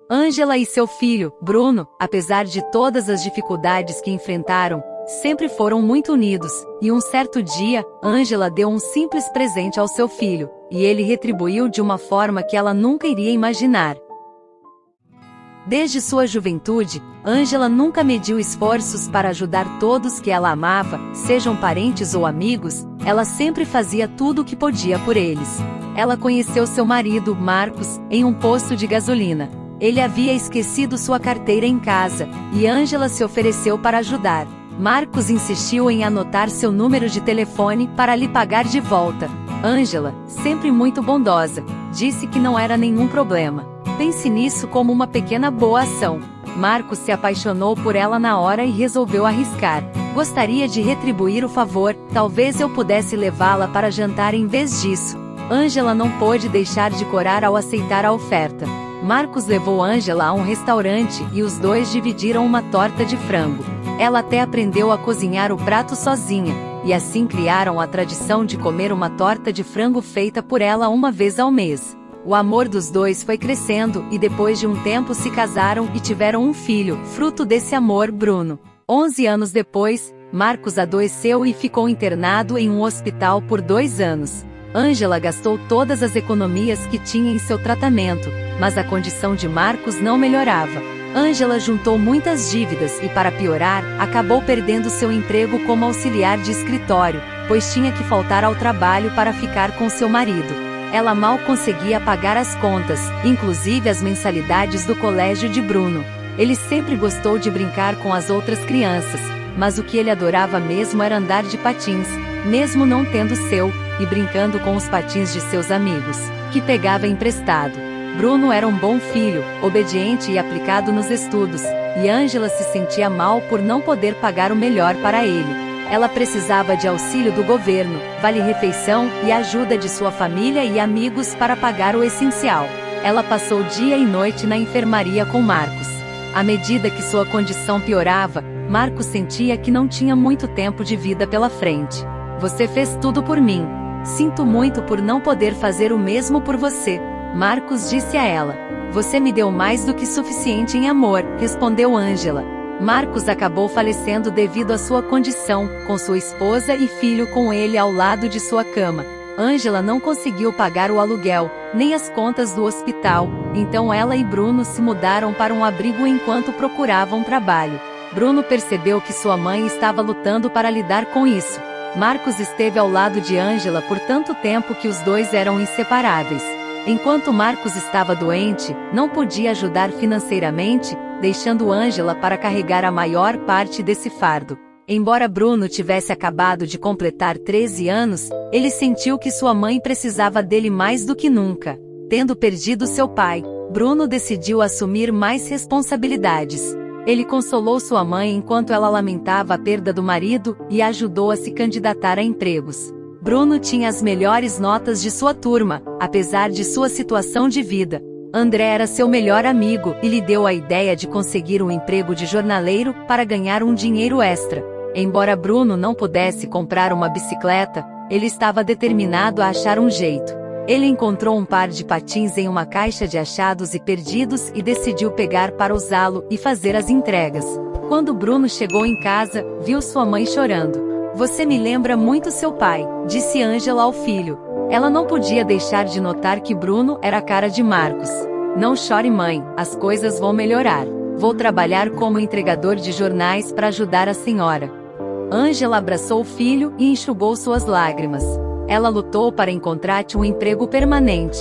Ângela e seu filho, Bruno, apesar de todas as dificuldades que enfrentaram, sempre foram muito unidos, e um certo dia, Ângela deu um simples presente ao seu filho, e ele retribuiu de uma forma que ela nunca iria imaginar. Desde sua juventude, Ângela nunca mediu esforços para ajudar todos que ela amava, sejam parentes ou amigos, ela sempre fazia tudo o que podia por eles. Ela conheceu seu marido, Marcos, em um posto de gasolina. Ele havia esquecido sua carteira em casa, e Ângela se ofereceu para ajudar. Marcos insistiu em anotar seu número de telefone para lhe pagar de volta. Ângela, sempre muito bondosa, disse que não era nenhum problema. Pense nisso como uma pequena boa ação. Marcos se apaixonou por ela na hora e resolveu arriscar. Gostaria de retribuir o favor, talvez eu pudesse levá-la para jantar em vez disso. Ângela não pôde deixar de corar ao aceitar a oferta. Marcos levou Ângela a um restaurante e os dois dividiram uma torta de frango. Ela até aprendeu a cozinhar o prato sozinha, e assim criaram a tradição de comer uma torta de frango feita por ela uma vez ao mês. O amor dos dois foi crescendo e depois de um tempo se casaram e tiveram um filho, fruto desse amor, Bruno. 11 anos depois, Marcos adoeceu e ficou internado em um hospital por 2 anos. Ângela gastou todas as economias que tinha em seu tratamento, mas a condição de Marcos não melhorava. Ângela juntou muitas dívidas e, para piorar, acabou perdendo seu emprego como auxiliar de escritório, pois tinha que faltar ao trabalho para ficar com seu marido. Ela mal conseguia pagar as contas, inclusive as mensalidades do colégio de Bruno. Ele sempre gostou de brincar com as outras crianças, mas o que ele adorava mesmo era andar de patins, mesmo não tendo seu, e brincando com os patins de seus amigos, que pegava emprestado. Bruno era um bom filho, obediente e aplicado nos estudos, e Ângela se sentia mal por não poder pagar o melhor para ele. Ela precisava de auxílio do governo, vale-refeição e ajuda de sua família e amigos para pagar o essencial. Ela passou dia e noite na enfermaria com Marcos. À medida que sua condição piorava, Marcos sentia que não tinha muito tempo de vida pela frente. Você fez tudo por mim. Sinto muito por não poder fazer o mesmo por você, Marcos disse a ela. Você me deu mais do que suficiente em amor, respondeu Ângela. Marcos acabou falecendo devido à sua condição, com sua esposa e filho com ele ao lado de sua cama. Ângela não conseguiu pagar o aluguel, nem as contas do hospital, então ela e Bruno se mudaram para um abrigo enquanto procuravam trabalho. Bruno percebeu que sua mãe estava lutando para lidar com isso. Marcos esteve ao lado de Ângela por tanto tempo que os dois eram inseparáveis. Enquanto Marcos estava doente, não podia ajudar financeiramente, deixando Ângela para carregar a maior parte desse fardo. Embora Bruno tivesse acabado de completar 13 anos, ele sentiu que sua mãe precisava dele mais do que nunca. Tendo perdido seu pai, Bruno decidiu assumir mais responsabilidades. Ele consolou sua mãe enquanto ela lamentava a perda do marido e a ajudou a se candidatar a empregos. Bruno tinha as melhores notas de sua turma, apesar de sua situação de vida. André era seu melhor amigo e lhe deu a ideia de conseguir um emprego de jornaleiro para ganhar um dinheiro extra. Embora Bruno não pudesse comprar uma bicicleta, ele estava determinado a achar um jeito. Ele encontrou um par de patins em uma caixa de achados e perdidos e decidiu pegar para usá-lo e fazer as entregas. Quando Bruno chegou em casa, viu sua mãe chorando. Você me lembra muito seu pai, disse Ângela ao filho. Ela não podia deixar de notar que Bruno era a cara de Marcos. Não chore, mãe, as coisas vão melhorar. Vou trabalhar como entregador de jornais para ajudar a senhora. Ângela abraçou o filho e enxugou suas lágrimas. Ela lutou para encontrar um emprego permanente.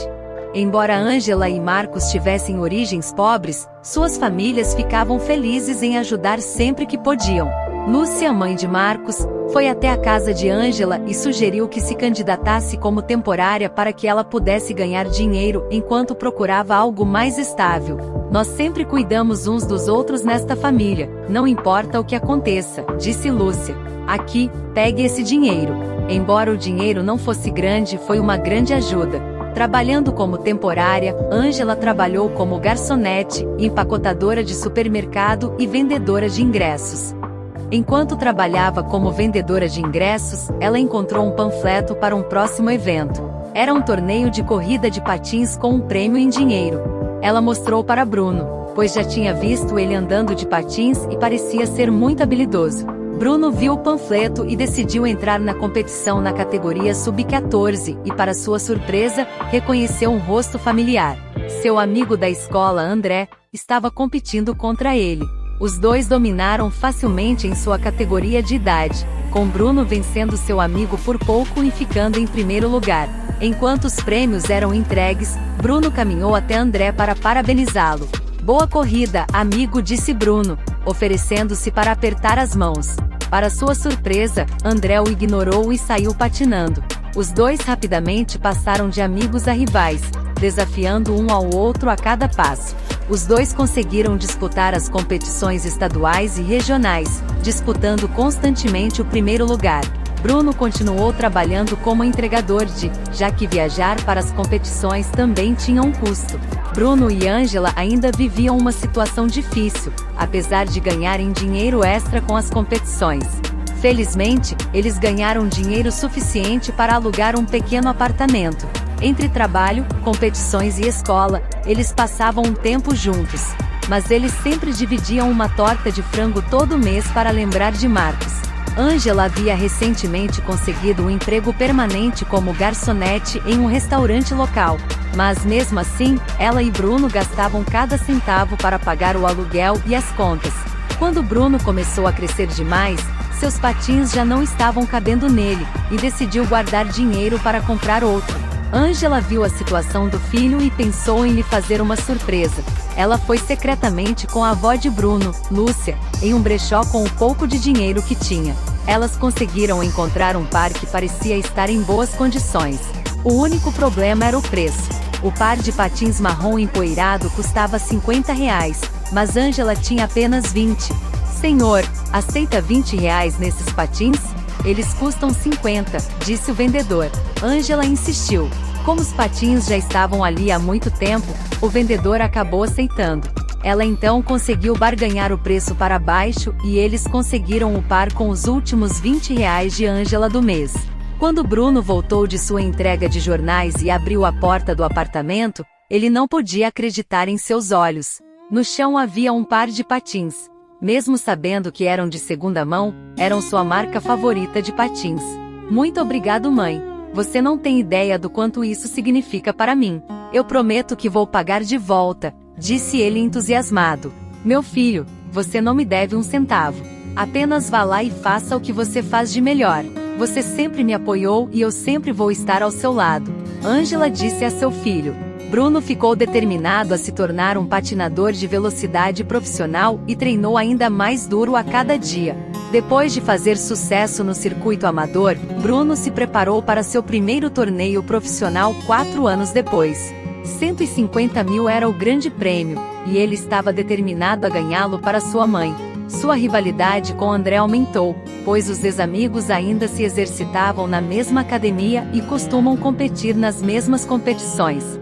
Embora Ângela e Marcos tivessem origens pobres, suas famílias ficavam felizes em ajudar sempre que podiam. Lúcia, mãe de Marcos, foi até a casa de Ângela e sugeriu que se candidatasse como temporária para que ela pudesse ganhar dinheiro enquanto procurava algo mais estável. Nós sempre cuidamos uns dos outros nesta família, não importa o que aconteça, disse Lúcia. Aqui, pegue esse dinheiro. Embora o dinheiro não fosse grande, foi uma grande ajuda. Trabalhando como temporária, Ângela trabalhou como garçonete, empacotadora de supermercado e vendedora de ingressos. Enquanto trabalhava como vendedora de ingressos, ela encontrou um panfleto para um próximo evento. Era um torneio de corrida de patins com um prêmio em dinheiro. Ela mostrou para Bruno, pois já tinha visto ele andando de patins e parecia ser muito habilidoso. Bruno viu o panfleto e decidiu entrar na competição na categoria sub-14 e, para sua surpresa, reconheceu um rosto familiar. Seu amigo da escola, André, estava competindo contra ele. Os dois dominaram facilmente em sua categoria de idade, com Bruno vencendo seu amigo por pouco e ficando em primeiro lugar. Enquanto os prêmios eram entregues, Bruno caminhou até André para parabenizá-lo. "Boa corrida, amigo", disse Bruno, oferecendo-se para apertar as mãos. Para sua surpresa, André o ignorou e saiu patinando. Os dois rapidamente passaram de amigos a rivais, desafiando um ao outro a cada passo. Os dois conseguiram disputar as competições estaduais e regionais, disputando constantemente o primeiro lugar. Bruno continuou trabalhando como entregador já que viajar para as competições também tinha um custo. Bruno e Ângela ainda viviam uma situação difícil, apesar de ganharem dinheiro extra com as competições. Felizmente, eles ganharam dinheiro suficiente para alugar um pequeno apartamento. Entre trabalho, competições e escola, eles passavam um tempo juntos. Mas eles sempre dividiam uma torta de frango todo mês para lembrar de Marcos. Ângela havia recentemente conseguido um emprego permanente como garçonete em um restaurante local. Mas mesmo assim, ela e Bruno gastavam cada centavo para pagar o aluguel e as contas. Quando Bruno começou a crescer demais, seus patins já não estavam cabendo nele, e decidiu guardar dinheiro para comprar outro. Ângela viu a situação do filho e pensou em lhe fazer uma surpresa. Ela foi secretamente com a avó de Bruno, Lúcia, em um brechó com o pouco de dinheiro que tinha. Elas conseguiram encontrar um par que parecia estar em boas condições. O único problema era o preço. O par de patins marrom empoeirado custava R$50, mas Ângela tinha apenas 20. "Senhor, aceita R$20 nesses patins? Eles custam 50, disse o vendedor. Ângela insistiu. Como os patins já estavam ali há muito tempo, o vendedor acabou aceitando. Ela então conseguiu barganhar o preço para baixo e eles conseguiram o par com os últimos R$20 de Ângela do mês. Quando Bruno voltou de sua entrega de jornais e abriu a porta do apartamento, ele não podia acreditar em seus olhos. No chão havia um par de patins. Mesmo sabendo que eram de segunda mão, eram sua marca favorita de patins. "Muito obrigado, mãe. Você não tem ideia do quanto isso significa para mim. Eu prometo que vou pagar de volta", disse ele entusiasmado. "Meu filho, você não me deve um centavo. Apenas vá lá e faça o que você faz de melhor. Você sempre me apoiou e eu sempre vou estar ao seu lado", Ângela disse a seu filho. Bruno ficou determinado a se tornar um patinador de velocidade profissional e treinou ainda mais duro a cada dia. Depois de fazer sucesso no circuito amador, Bruno se preparou para seu primeiro torneio profissional 4 anos depois. 150 mil era o grande prêmio, e ele estava determinado a ganhá-lo para sua mãe. Sua rivalidade com André aumentou, pois os ex-amigos ainda se exercitavam na mesma academia e costumam competir nas mesmas competições.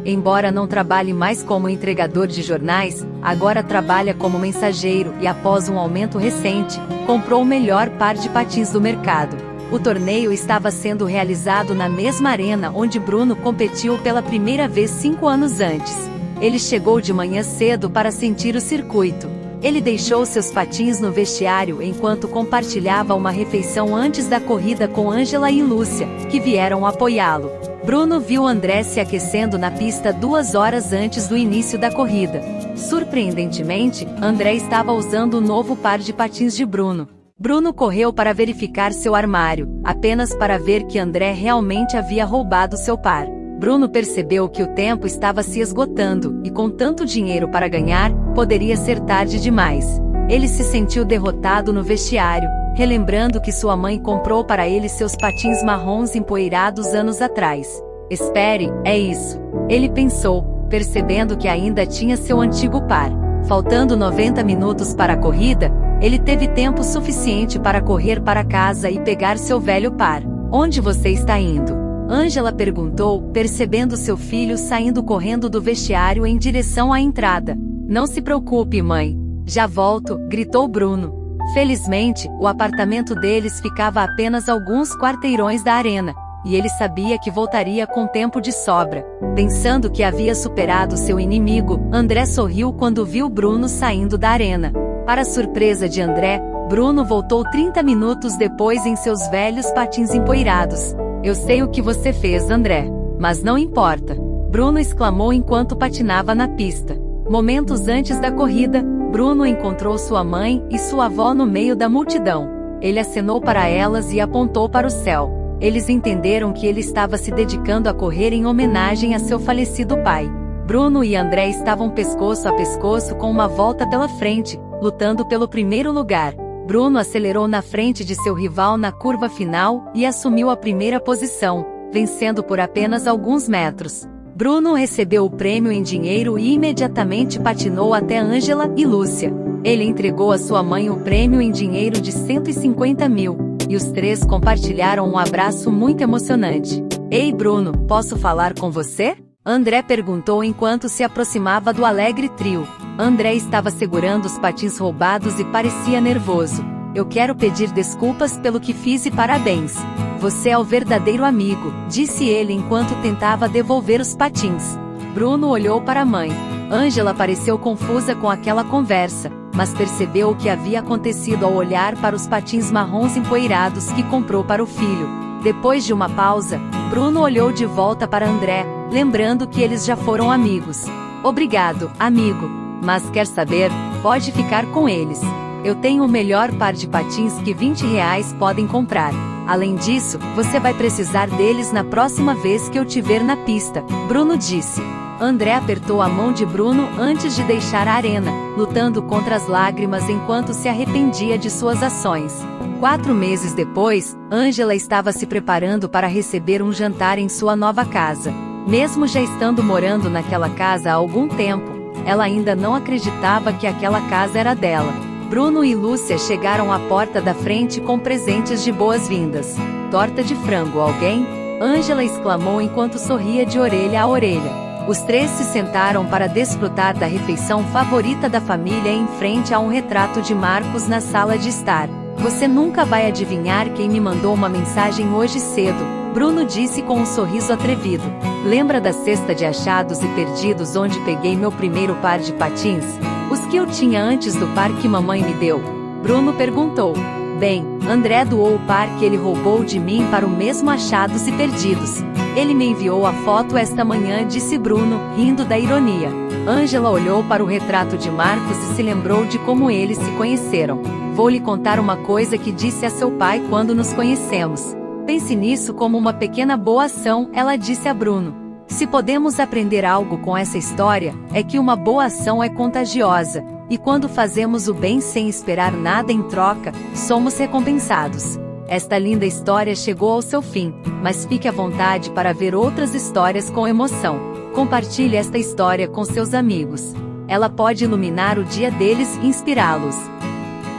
Embora não trabalhe mais como entregador de jornais, agora trabalha como mensageiro e, após um aumento recente, comprou o melhor par de patins do mercado. O torneio estava sendo realizado na mesma arena onde Bruno competiu pela primeira vez 5 anos antes. Ele chegou de manhã cedo para sentir o circuito. Ele deixou seus patins no vestiário enquanto compartilhava uma refeição antes da corrida com Ângela e Lúcia, que vieram apoiá-lo. Bruno viu André se aquecendo na pista 2 horas antes do início da corrida. Surpreendentemente, André estava usando o novo par de patins de Bruno. Bruno correu para verificar seu armário, apenas para ver que André realmente havia roubado seu par. Bruno percebeu que o tempo estava se esgotando, e com tanto dinheiro para ganhar, poderia ser tarde demais. Ele se sentiu derrotado no vestiário, relembrando que sua mãe comprou para ele seus patins marrons empoeirados anos atrás. "Espere, é isso", ele pensou, percebendo que ainda tinha seu antigo par. Faltando 90 minutos para a corrida, ele teve tempo suficiente para correr para casa e pegar seu velho par. "Onde você está indo?", Ângela perguntou, percebendo seu filho saindo correndo do vestiário em direção à entrada. "Não se preocupe, mãe. Já volto", gritou Bruno. Felizmente, o apartamento deles ficava a apenas alguns quarteirões da arena. e ele sabia que voltaria com tempo de sobra. Pensando que havia superado seu inimigo, André sorriu quando viu Bruno saindo da arena. Para surpresa de André, Bruno voltou 30 minutos depois em seus velhos patins empoeirados. Eu sei o que você fez, André. Mas não importa. Bruno exclamou enquanto patinava na pista. Momentos antes da corrida, Bruno encontrou sua mãe e sua avó no meio da multidão. Ele acenou para elas e apontou para o céu. Eles entenderam que ele estava se dedicando a correr em homenagem a seu falecido pai. Bruno e André estavam pescoço a pescoço com uma volta pela frente, lutando pelo primeiro lugar. Bruno acelerou na frente de seu rival na curva final e assumiu a primeira posição, vencendo por apenas alguns metros. Bruno recebeu o prêmio em dinheiro e imediatamente patinou até Ângela e Lúcia. Ele entregou a sua mãe o prêmio em dinheiro de 150 mil, e os três compartilharam um abraço muito emocionante. Ei Bruno, posso falar com você? André perguntou enquanto se aproximava do alegre trio. André estava segurando os patins roubados e parecia nervoso. Eu quero pedir desculpas pelo que fiz e parabéns. Você é o verdadeiro amigo, disse ele enquanto tentava devolver os patins. Bruno olhou para a mãe. Ângela pareceu confusa com aquela conversa, mas percebeu o que havia acontecido ao olhar para os patins marrons empoeirados que comprou para o filho. Depois de uma pausa, Bruno olhou de volta para André, lembrando que eles já foram amigos. Obrigado, amigo. Mas quer saber? Pode ficar com eles. Eu tenho o melhor par de patins que R$20 podem comprar. Além disso, você vai precisar deles na próxima vez que eu te ver na pista, Bruno disse. André apertou a mão de Bruno antes de deixar a arena, lutando contra as lágrimas enquanto se arrependia de suas ações. 4 meses depois, Ângela estava se preparando para receber um jantar em sua nova casa. Mesmo já estando morando naquela casa há algum tempo, ela ainda não acreditava que aquela casa era dela. Bruno e Lúcia chegaram à porta da frente com presentes de boas-vindas. Torta de frango, alguém? Ângela exclamou enquanto sorria de orelha a orelha. Os três se sentaram para desfrutar da refeição favorita da família em frente a um retrato de Marcos na sala de estar. Você nunca vai adivinhar quem me mandou uma mensagem hoje cedo, Bruno disse com um sorriso atrevido. Lembra da cesta de achados e perdidos onde peguei meu primeiro par de patins? Os que eu tinha antes do par que mamãe me deu? Bruno perguntou. Bem, André doou o par que ele roubou de mim para o mesmo achados e perdidos. Ele me enviou a foto esta manhã, disse Bruno, rindo da ironia. Ângela olhou para o retrato de Marcos e se lembrou de como eles se conheceram. Vou lhe contar uma coisa que disse a seu pai quando nos conhecemos. Pense nisso como uma pequena boa ação, ela disse a Bruno. Se podemos aprender algo com essa história, é que uma boa ação é contagiosa, e quando fazemos o bem sem esperar nada em troca, somos recompensados. Esta linda história chegou ao seu fim, mas fique à vontade para ver outras histórias com emoção. Compartilhe esta história com seus amigos. Ela pode iluminar o dia deles e inspirá-los.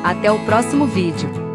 Até o próximo vídeo.